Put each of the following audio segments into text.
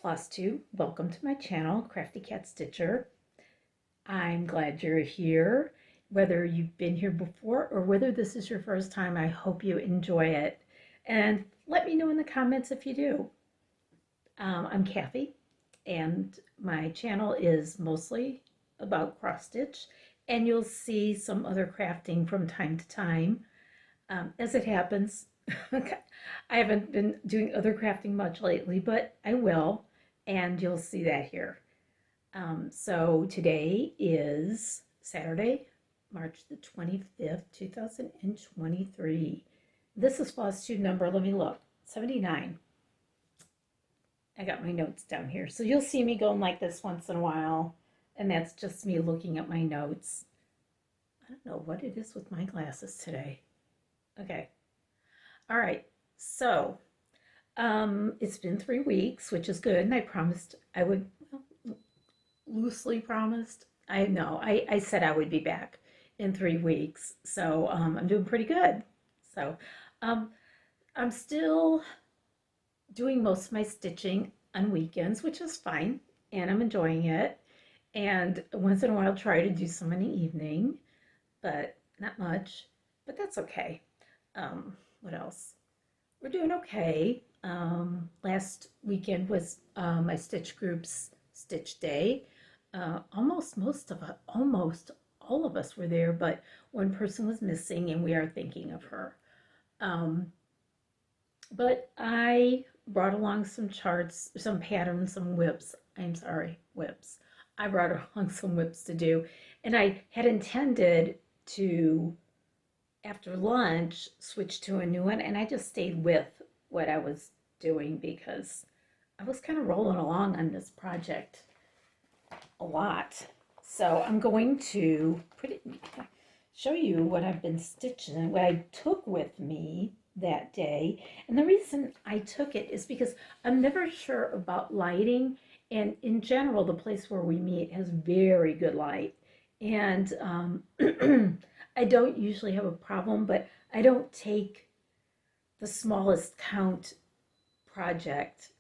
Flosstube. Welcome to my channel, Crafty Cat Stitcher. I'm glad you're here. Whether you've been here before or whether this is your first time, I hope you enjoy it. And let me know in the comments if you do. I'm Kathy, and my channel is mostly about cross stitch, and you'll see some other crafting from time to time. As it happens, I haven't been doing other crafting much lately, but I will, and you'll see that here. So today is Saturday, March the 25th, 2023. This is Flosstube number, let me look, 79. I got my notes down here. So you'll see me going like this once in a while, and that's just me looking at my notes. I don't know what it is with my glasses today. Okay. All right. So it's been 3 weeks, which is good. And I promised I would, well, loosely promised. I know. I said I would be back in 3 weeks. So I'm doing pretty good. So I'm still doing most of my stitching on weekends, which is fine. And I'm enjoying it. And once in a while, try to do some in the evening, but not much. But that's okay. What else? We're doing okay. Last weekend was my stitch group's stitch day. Almost all of us were there, but one person was missing, and we are thinking of her. But I brought along some charts, some patterns, some whips. Whips. I brought along some whips to do, and I had intended to, after lunch, switch to a new one, and I just stayed with what I was doing because I was kind of rolling along on this project a lot. So I'm going to show you what I've been stitching, what I took with me that day. And the reason I took it is because I'm never sure about lighting, and in general, the place where we meet has very good light. And I don't usually have a problem, but I don't take the smallest count project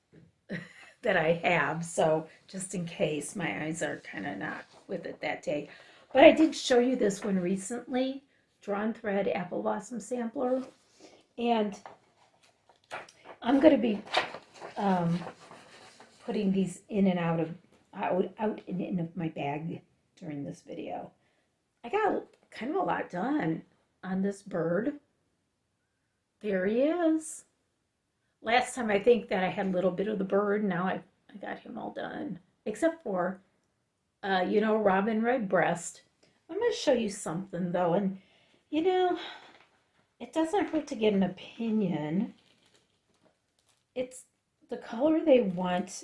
that I have. So just in case, my eyes are kind of not with it that day. But I did show you this one recently, Drawn Thread Apple Blossom Sampler. And I'm going to be putting these in and out and in of my bag during this video. I got kind of a lot done on this bird. There he is. Last time I think that I had a little bit of the bird. Now I got him all done. Except for, robin redbreast. I'm going to show you something though. And, it doesn't hurt to get an opinion. It's the color they want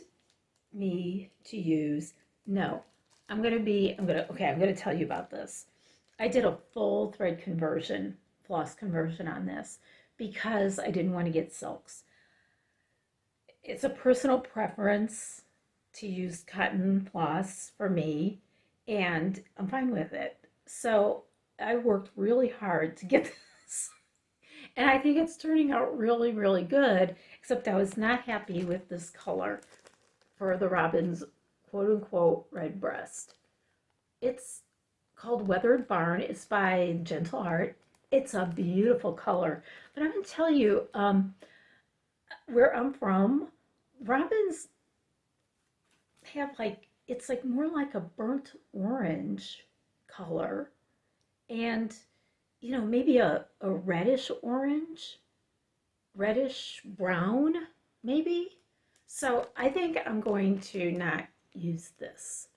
me to use. No, I'm going to tell you about this. I did a full thread conversion, floss conversion on this because I didn't want to get silks. It's a personal preference to use cotton floss for me, and I'm fine with it. So I worked really hard to get this, and I think it's turning out really, really good, except I was not happy with this color for the Robin's quote-unquote redbreast. It's called Weathered Barn. It's by Gentle Art. It's a beautiful color. But I'm going to tell you, where I'm from, robins have it's more like a burnt orange color. And, maybe a reddish orange, reddish brown, maybe. So I think I'm going to not use this.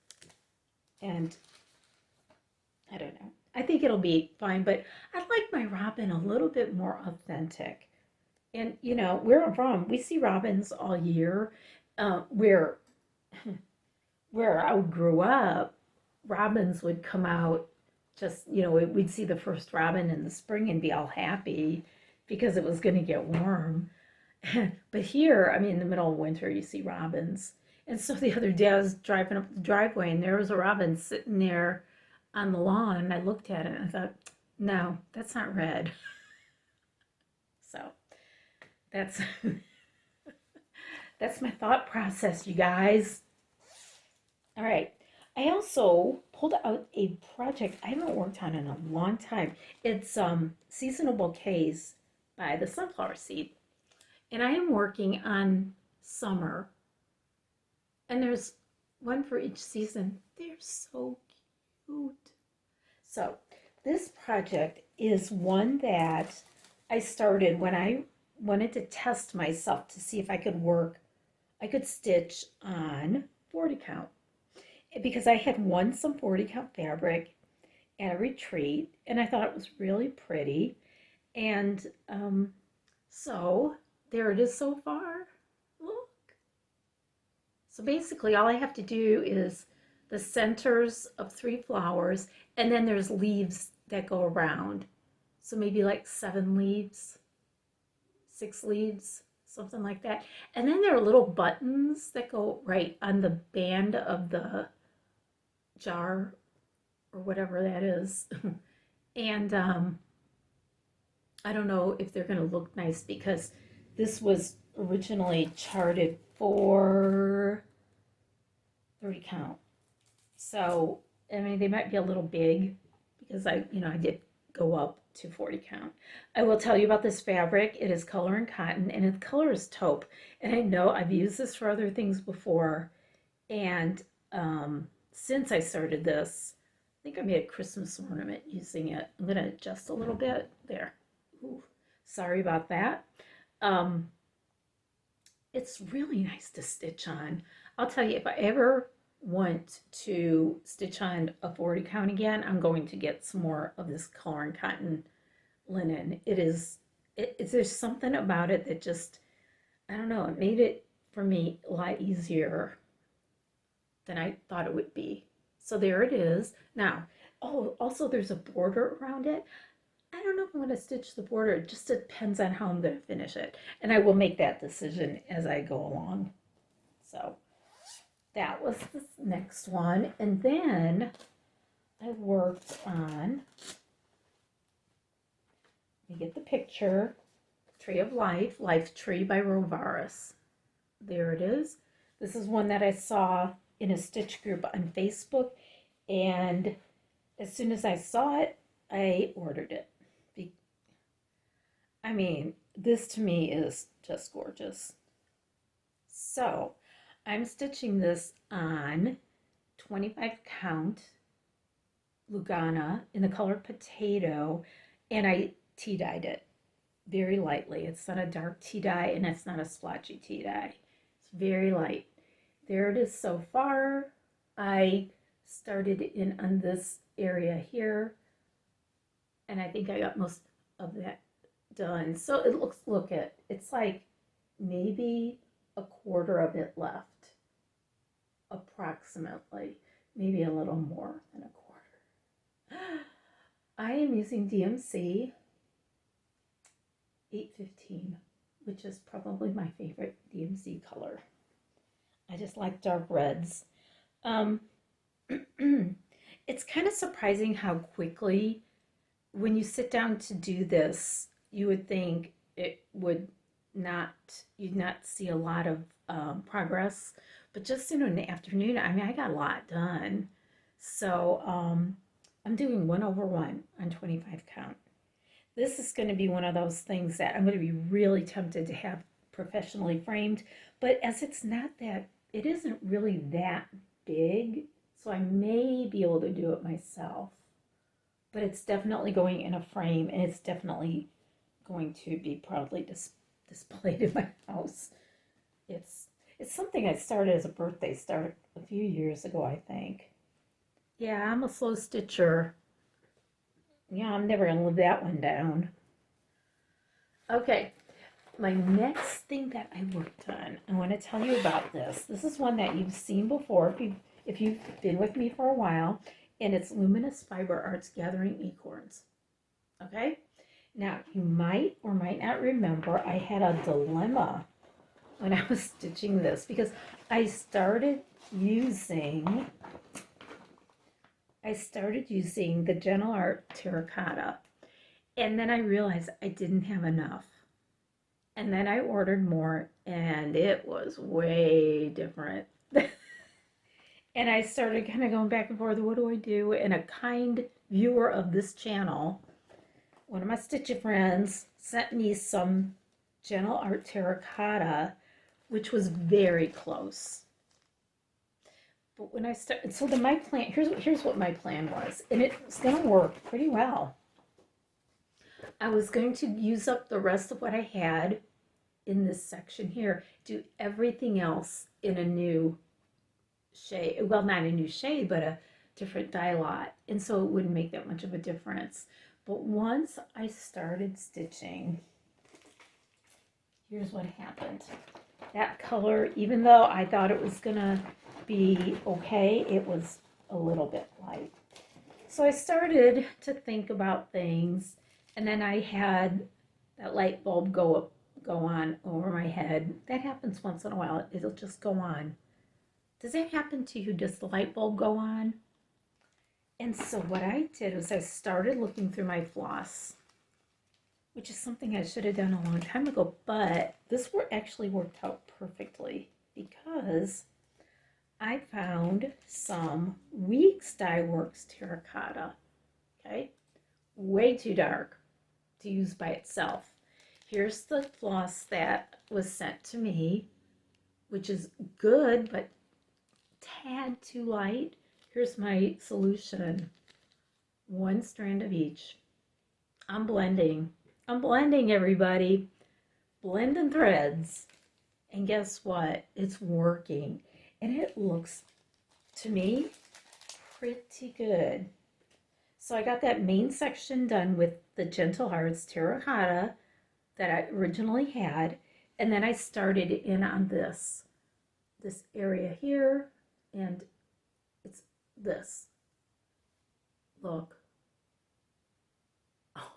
And I don't know. I think it'll be fine, but I'd like my robin a little bit more authentic. And, where I'm from, we see robins all year. Where I grew up, robins would come out just, we'd see the first robin in the spring and be all happy because it was going to get warm. But here, in the middle of winter, you see robins. And so the other day I was driving up the driveway and there was a robin sitting there on the lawn, and I looked at it and I thought, no, that's not red. So that's That's my thought process, you guys. All right. I also pulled out a project I haven't worked on in a long time. It's seasonal bouquets by the sunflower seed. And I am working on summer. And there's one for each season. They're so cute. So this project is one that I started when I wanted to test myself to see if I could stitch on 40 count. Because I had won some 40 count fabric at a retreat and I thought it was really pretty. And so there it is so far. Look. So basically all I have to do is the centers of 3 flowers, and then there's leaves that go around. So maybe like 7 leaves, 6 leaves, something like that. And then there are little buttons that go right on the band of the jar or whatever that is. And I don't know if they're going to look nice because this was originally charted for 30 count. So, I mean, they might be a little big because I did go up to 40 count. I will tell you about this fabric. It is color and cotton, and its color is taupe. And I know I've used this for other things before. And since I started this, I think I made a Christmas ornament using it. I'm going to adjust a little bit. There. Ooh, sorry about that. It's really nice to stitch on. I'll tell you, if I ever want to stitch on a 40 count again, I'm going to get some more of this color and cotton linen. There's something about it that just, I don't know, it made it for me a lot easier than I thought it would be. So there it is. Now, oh, also there's a border around it. I don't know if I'm going to stitch the border. It just depends on how I'm going to finish it. And I will make that decision as I go along. So that was the next one. And then I worked on, you get the picture, Tree of Life, Life Tree by Rovaris. There it is. This is one that I saw in a stitch group on Facebook. And as soon as I saw it, I ordered it. I mean, this to me is just gorgeous. So I'm stitching this on 25 count Lugana in the color Potato, and I tea dyed it very lightly. It's not a dark tea dye, and it's not a splotchy tea dye. It's very light. There it is so far. I started in on this area here, and I think I got most of that done. So it looks, it's like maybe a quarter of it left, approximately, maybe a little more than a quarter. I am using DMC 815, which is probably my favorite DMC color. I just like dark reds. It's kind of surprising how quickly, when you sit down to do this, you would think it would not, you'd not see a lot of progress, but just in an afternoon, I mean, I got a lot done. So I'm doing 1/1 on 25 count. This is going to be one of those things that I'm going to be really tempted to have professionally framed, but as it's not that, it isn't really that big, so I may be able to do it myself, but it's definitely going in a frame, and it's definitely going to be proudly displayed in my house. It's something I started as a birthday start a few years ago, I think. Yeah, I'm a slow stitcher. Yeah, I'm never going to live that one down. Okay, my next thing that I worked on, I want to tell you about this. This is one that you've seen before if you've been with me for a while, and it's Luminous Fiber Arts Gathering Acorns. Okay? Now, you might or might not remember I had a dilemma when I was stitching this because I started using the Gentle Art Terracotta, and then I realized I didn't have enough. And then I ordered more, and it was way different. And I started kind of going back and forth, what do I do? And a kind viewer of this channel, one of my Stitchy friends, sent me some Gentle Art terracotta, which was very close. But when I started, so my plan, here's what my plan was, and it was going to work pretty well. I was going to use up the rest of what I had in this section here, do everything else in a new shade, well, not a new shade, but a different dye lot, and so it wouldn't make that much of a difference. But once I started stitching, here's what happened. That color, even though I thought it was gonna be okay, it was a little bit light. So I started to think about things, and then I had that light bulb go on over my head. That happens once in a while. It'll just go on. Does that happen to you? Does the light bulb go on? And so what I did was I started looking through my floss, which is something I should have done a long time ago, but this actually worked out perfectly because I found some Weeks Dye Works terracotta, okay? Way too dark to use by itself. Here's the floss that was sent to me, which is good, but tad too light. Here's my solution. One strand of each. I'm blending, everybody. Blending threads. And guess what? It's working. And it looks, to me, pretty good. So I got that main section done with the Gentle Hearts terracotta that I originally had. And then I started in on this area here. And it's this. Look. Oh,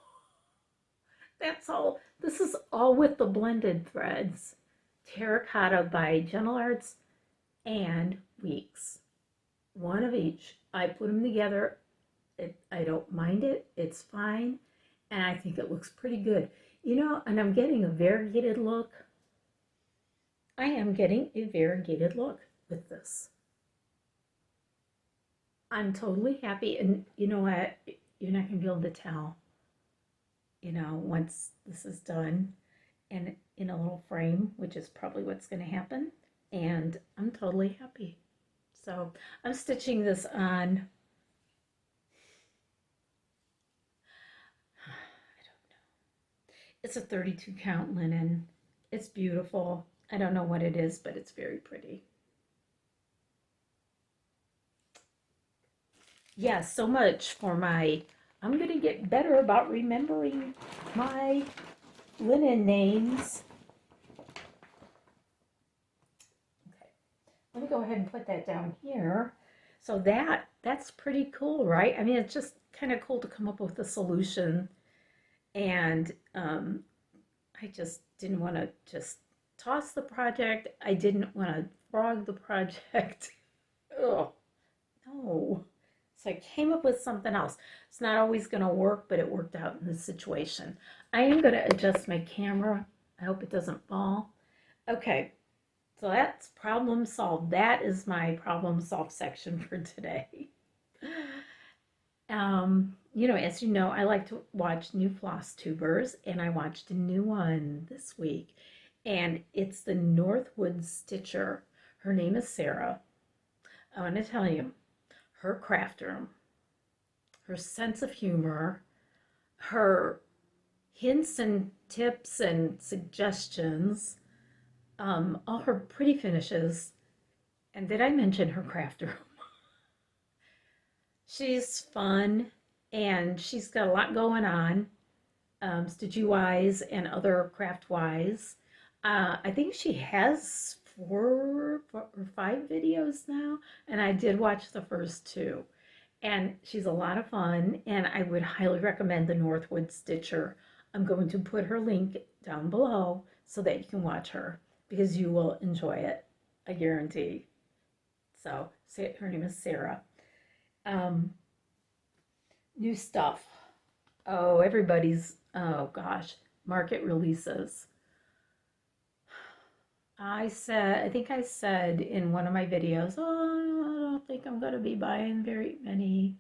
that's all. This is all with the blended threads. Terracotta by Gentle Arts and Weeks. One of each. I put them together. I don't mind it. It's fine. And I think it looks pretty good. You know, and I'm getting a variegated look. I am getting a variegated look with this. I'm totally happy. And you know what? You're not going to be able to tell, you know, once this is done and in a little frame, which is probably what's going to happen. And I'm totally happy. So I'm stitching this on, I don't know. It's a 32 count linen. It's beautiful. I don't know what it is, but it's very pretty. Yeah, so much for my, I'm going to get better about remembering my linen names. Okay, let me go ahead and put that down here. So that's pretty cool, right? I mean, it's just kind of cool to come up with a solution. And I just didn't want to just toss the project. I didn't want to frog the project. Oh, no. So I came up with something else. It's not always going to work, but it worked out in this situation. I am going to adjust my camera. I hope it doesn't fall. Okay, so that's problem solved. That is my problem solved section for today. You know, as you know, I like to watch new Flosstubers, and I watched a new one this week, and it's the Northwood Stitcher. Her name is Sarah. I want to tell you, her craft room, her sense of humor, her hints and tips and suggestions, all her pretty finishes, and did I mention her craft room? She's fun, and she's got a lot going on, Stitchy-wise and other craft-wise. I think she has 4 or 5 videos now, and I did watch the first 2. And she's a lot of fun, and I would highly recommend the Northwood Stitcher. I'm going to put her link down below so that you can watch her, because you will enjoy it, I guarantee. So, her name is Sarah. New stuff. Oh, everybody's, oh gosh, market releases. I think I said in one of my videos, oh, I don't think I'm going to be buying very many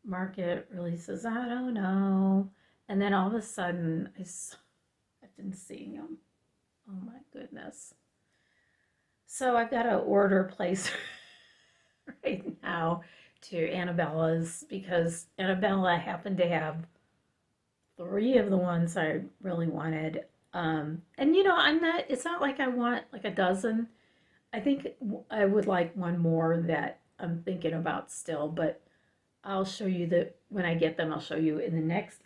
market releases. I don't know. And then all of a sudden, I've been seeing them. Oh my goodness. So I've got to order a place right now to Annabella's because Annabella happened to have three of the ones I really wanted. And you know, it's not like I want like a dozen. I think I would like one more that I'm thinking about still, but I'll show you that when I get them, I'll show you in the next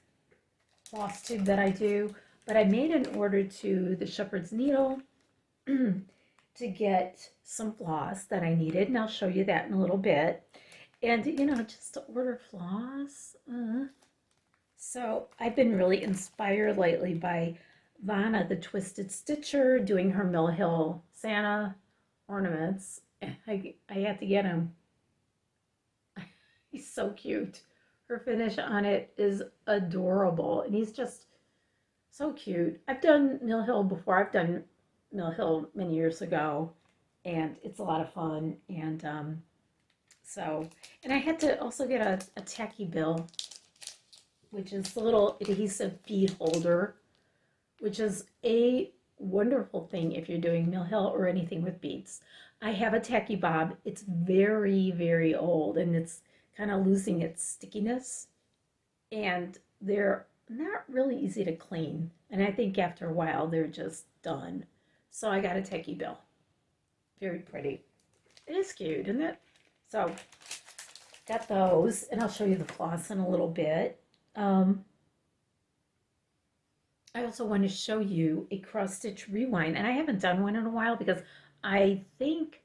floss tube that I do. But I made an order to the Shepherd's Needle to get some floss that I needed, and I'll show you that in a little bit. And you know, just to order floss. So I've been really inspired lately by Vanna, the Twisted Stitcher, doing her Mill Hill Santa ornaments. I had to get him. He's so cute. Her finish on it is adorable, and he's just so cute. I've done Mill Hill before. I've done Mill Hill many years ago, and it's a lot of fun. And and I had to also get a tacky bill, which is the little adhesive bead holder, which is a wonderful thing if you're doing Mill Hill or anything with beads. I have a tacky bob. It's very, very old, and it's kind of losing its stickiness, and they're not really easy to clean. And I think after a while, they're just done. So I got a tacky bill. Very pretty. It is cute, isn't it? So got those, and I'll show you the floss in a little bit. I also want to show you a cross stitch rewind, and I haven't done one in a while because I think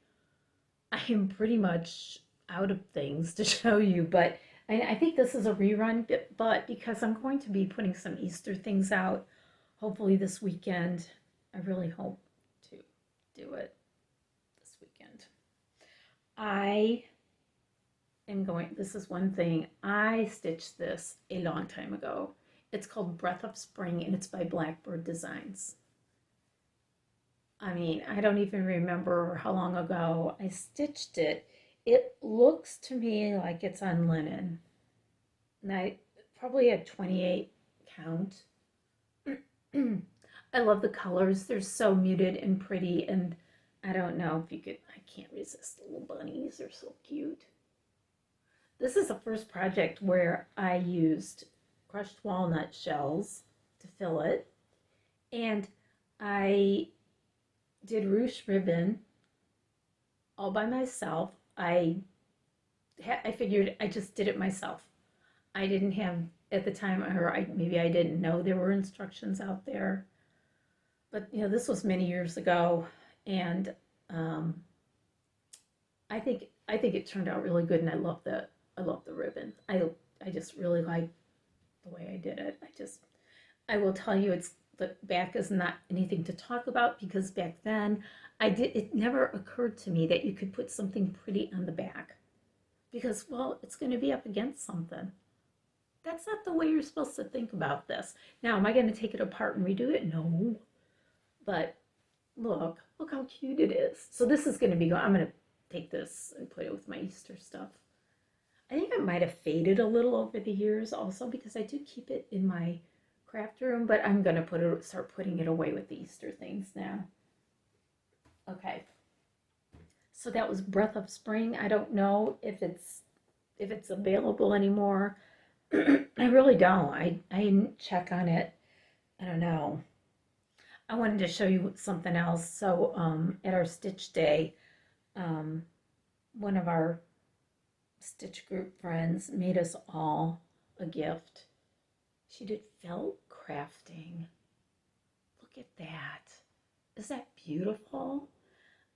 I am pretty much out of things to show you, but I think this is a rerun, but because I'm going to be putting some Easter things out, hopefully this weekend. I really hope to do it this weekend. This is one thing, I stitched this a long time ago. It's called Breath of Spring, and it's by Blackbird Designs. I mean, I don't even remember how long ago I stitched it. It looks to me like it's on linen. And probably a 28 count. I love the colors. They're so muted and pretty, and I don't know if you could, I can't resist the little bunnies. They're so cute. This is the first project where I used crushed walnut shells to fill it, and I did ruche ribbon all by myself. I figured I just did it myself. I didn't have at the time, or maybe I didn't know there were instructions out there. But you know, this was many years ago, and I think it turned out really good, and I love the ribbon. I just really like the way I did it. I will tell you, the back is not anything to talk about because back then it never occurred to me that you could put something pretty on the back because, well, it's going to be up against something. That's not the way you're supposed to think about this. Now, am I going to take it apart and redo it? No. But look how cute it is. So this is going to be, I'm going to take this and put it with my Easter stuff. I think I might have faded a little over the years also because I do keep it in my craft room, but I'm going to start putting it away with the Easter things now. Okay. So that was Breath of Spring. I don't know if it's available anymore. I really don't. I didn't check on it. I don't know. I wanted to show you something else. So at our Stitch Day, one of our Stitch group friends made us all a gift. She did felt crafting. Look at that. Is that beautiful?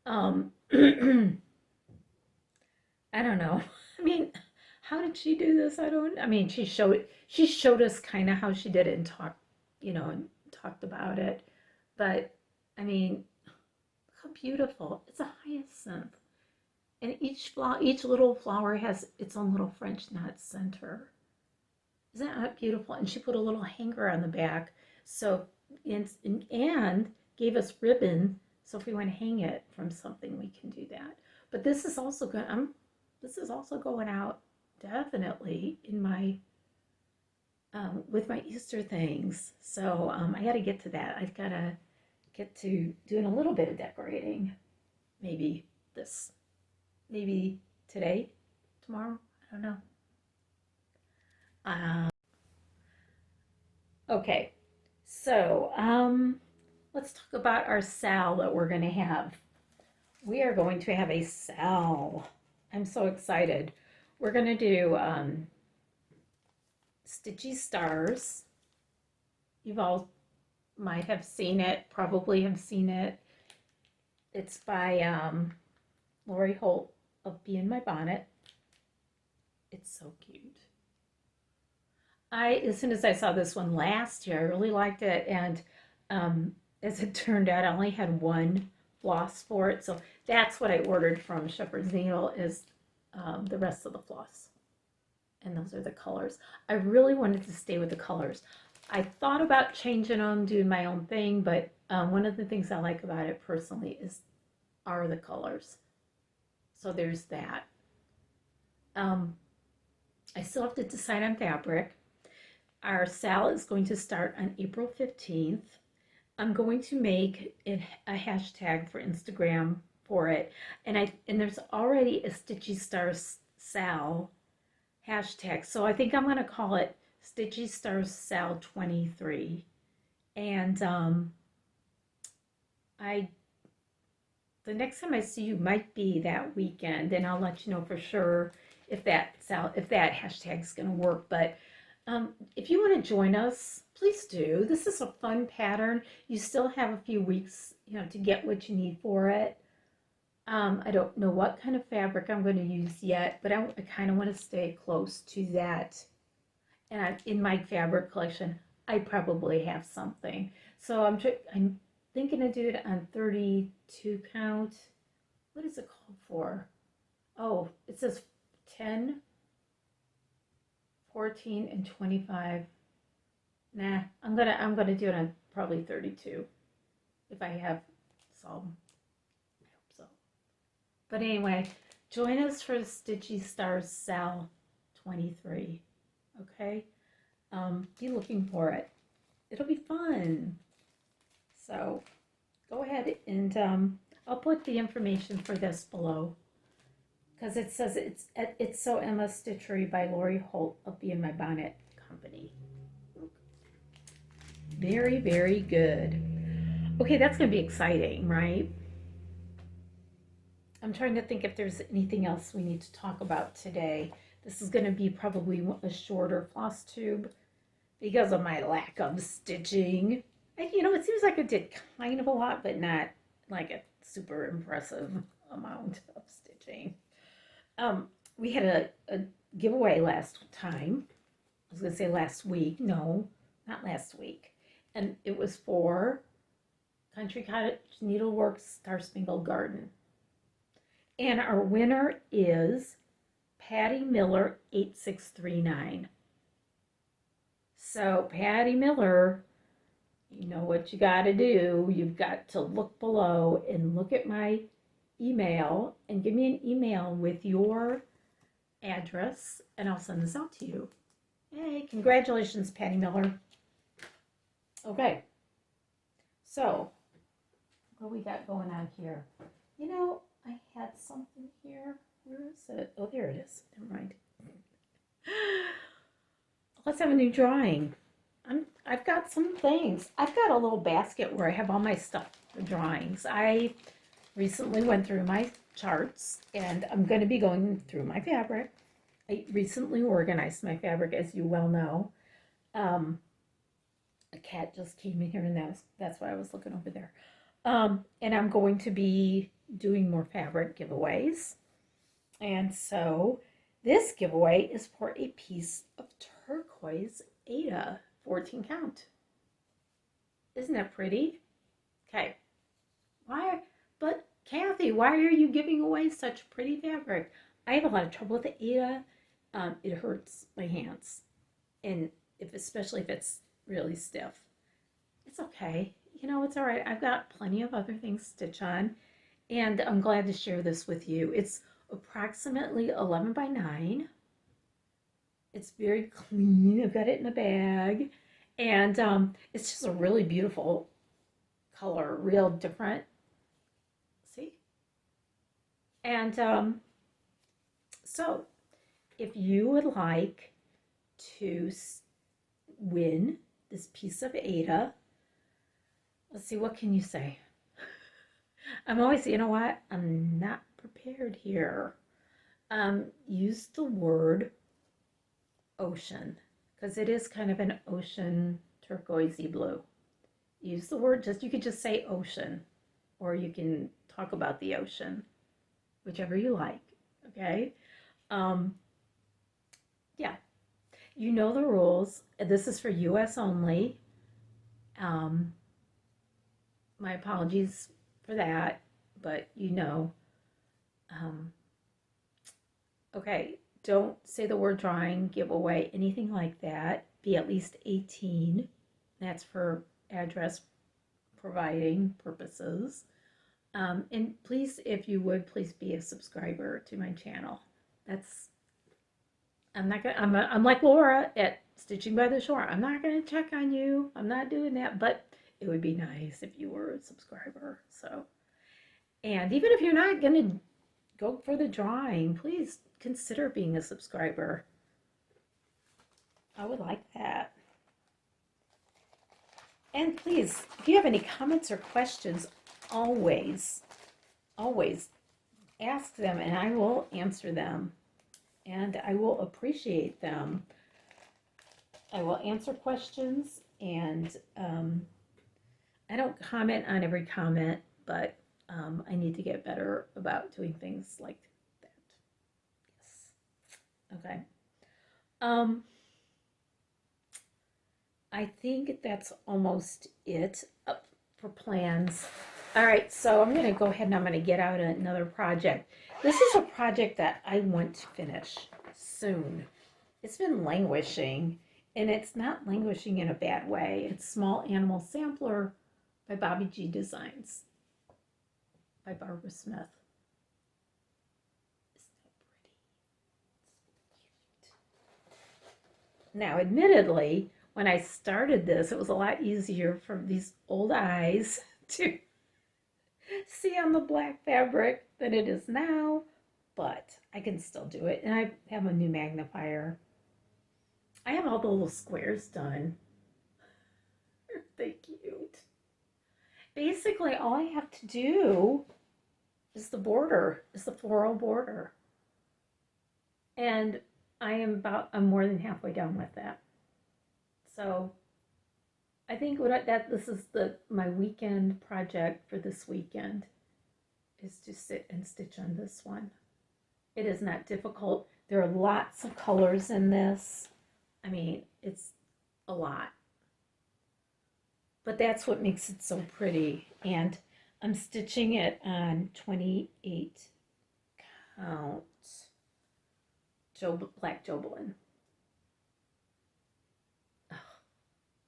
I don't know. I mean, how did she do this? She showed us kind of how she did it and talked about it. But I mean, look how beautiful. It's a hyacinth. And each little flower has its own little French knot center. Isn't that beautiful? And she put a little hanger on the back. So, and gave us ribbon So if we want to hang it from something, we can do that. But this is also going. This is also going out definitely in my with my Easter things. So I got to get to that. I've got to get to doing a little bit of decorating. Maybe maybe today, tomorrow. I don't know. Okay, so let's talk about our SAL that we're going to have. We are going to have a SAL. I'm so excited. We're going to do Stitchy Stars. You've all might have seen it, probably have seen it. It's by Lori Holt of Be in My Bonnet. It's so cute. As soon as I saw this one last year, I really liked it, and as it turned out, I only had one floss for it, so that's what I ordered from Shepherd's Needle is the rest of the floss, and those are the colors. I really wanted to stay with the colors. I thought about changing them, doing my own thing, but one of the things I like about it personally are the colors. So there's that. I still have to decide on fabric. Our SAL is going to start on April 15th. I'm going to make a hashtag for Instagram for it. And there's already a Stitchy Stars SAL hashtag. So I think I'm going to call it Stitchy Stars SAL 23. And the next time I see you might be that weekend, and I'll let you know for sure if that hashtag is going to work. But if you want to join us, please do. This is a fun pattern. You still have a few weeks, to get what you need for it. I don't know what kind of fabric I'm going to use yet, but I kind of want to stay close to that. And in my fabric collection, I probably have something. So I'm thinking to do it on 32 count. What is it called for? Oh, it says 10, 14, and 25. Nah, I'm gonna do it on probably 32 if I have some. I hope so. But anyway, join us for Stitchy Stars SAL 23. Okay, be looking for it. It'll be fun. So go ahead and I'll put the information for this below, because it says it's So Emma Stitchery by Lori Holt of Be in My Bonnet Company. Very, very good. Okay, that's going to be exciting, right? I'm trying to think if there's anything else we need to talk about today. This is going to be probably a shorter floss tube because of my lack of stitching. It seems like I did kind of a lot, but not like a super impressive amount of stitching. We had a giveaway last time. I was going to say last week. No, not last week. And it was for Country Cottage Needleworks Star Spangled Garden. And our winner is Patty Miller 8639. So Patty Miller, you know what you got to do. You've got to look below and look at my email and give me an email with your address, and I'll send this out to you. Hey, congratulations, Patty Miller. Okay, so what we got going on here? I had something here. Where is it? Oh, there it is. Never mind. Let's have a new drawing. I've got some things. I've got a little basket where I have all my stuff for drawings. I recently went through my charts, and I'm going to be going through my fabric. I recently organized my fabric, as you well know. A cat just came in here, and that's why I was looking over there. And I'm going to be doing more fabric giveaways. And so this giveaway is for a piece of turquoise Ada 14 count. Isn't that pretty? Okay. But Kathy, why are you giving away such pretty fabric? I have a lot of trouble with the Ada. It hurts my hands, and especially if it's really stiff. It's okay. you know, it's all right. I've got plenty of other things to stitch on, and I'm glad to share this with you. It's approximately 11 by 9. It's very clean. I've got it in a bag, and it's just a really beautiful color, real different. See? And so, if you would like to win this piece of Ada, let's see, what can you say? I'm always, you know what? I'm not prepared here. Use the word ocean, because it is kind of an ocean turquoisey blue. Use the word, you could just say ocean, or you can talk about the ocean, whichever you like, okay? Yeah, you know the rules. This is for US only. My apologies for that, but you know. Okay, don't say the word drawing, giveaway, anything like that. Be at least 18. That's for address providing purposes. And please, if you would, please be a subscriber to my channel. I'm not gonna, I'm like Laura at Stitching by the Shore. I'm not gonna check on you. I'm not doing that, but it would be nice if you were a subscriber. So, and even if you're not gonna go for the drawing, please consider being a subscriber. I would like that. And please, if you have any comments or questions, always ask them and I will answer them. And I will appreciate them. I will answer questions, and I don't comment on every comment, but I need to get better about doing things like that. Yes. Okay. I think that's almost it for plans. All right, so I'm going to go ahead and I'm going to get out another project. This is a project that I want to finish soon. It's been languishing, and it's not languishing in a bad way. It's Small Animal Sampler by Bobby G Designs by Barbara Smith. Isn't that pretty? It's cute. Now, admittedly, when I started this, it was a lot easier for these old eyes to see on the black fabric than it is now, but I can still do it. And I have a new magnifier. I have all the little squares done. Aren't they cute? Basically, all I have to do is the border, is the floral border. And I'm more than halfway done with that. So I think this is my weekend project for this weekend, is to sit and stitch on this one. It is not difficult. There are lots of colors in this. I mean, it's a lot. But that's what makes it so pretty. And I'm stitching it on 28 count black Jobelan.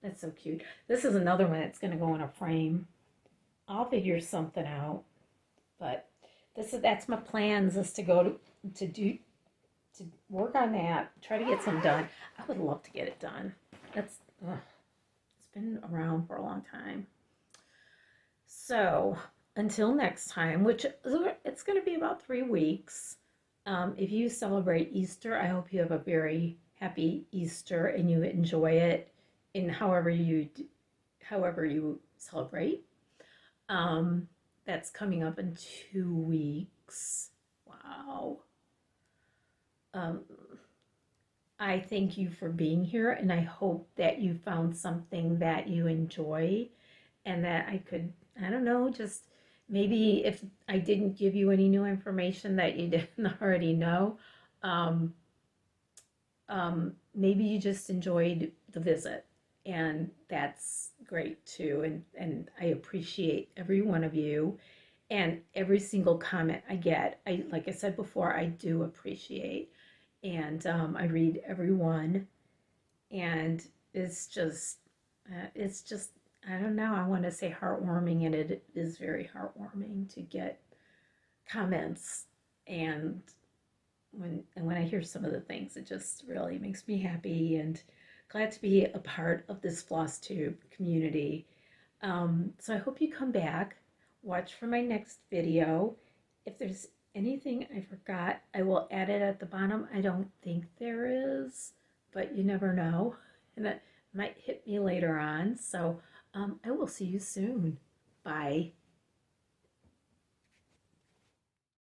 That's so cute. This is another one that's going to go in a frame. I'll figure something out. But that's my plans, is to go to work on that. Try to get some done. I would love to get it done. It's been around for a long time. So until next time, which it's going to be about 3 weeks. If you celebrate Easter, I hope you have a very happy Easter and you enjoy it in however you celebrate. That's coming up in 2 weeks. Wow. I thank you for being here, and I hope that you found something that you enjoy, and that I could, I don't know, just maybe if I didn't give you any new information that you didn't already know, maybe you just enjoyed the visit. And that's great too. And I appreciate every one of you and every single comment I get. Like I said before, I do appreciate. And I read every one. And it's just, I don't know, I want to say heartwarming, and it is very heartwarming to get comments. And when I hear some of the things, it just really makes me happy and glad to be a part of this Flosstube community. So I hope you come back, watch for my next video. If there's anything I forgot, I will add it at the bottom. I don't think there is, but you never know. And that might hit me later on. So I will see you soon. Bye.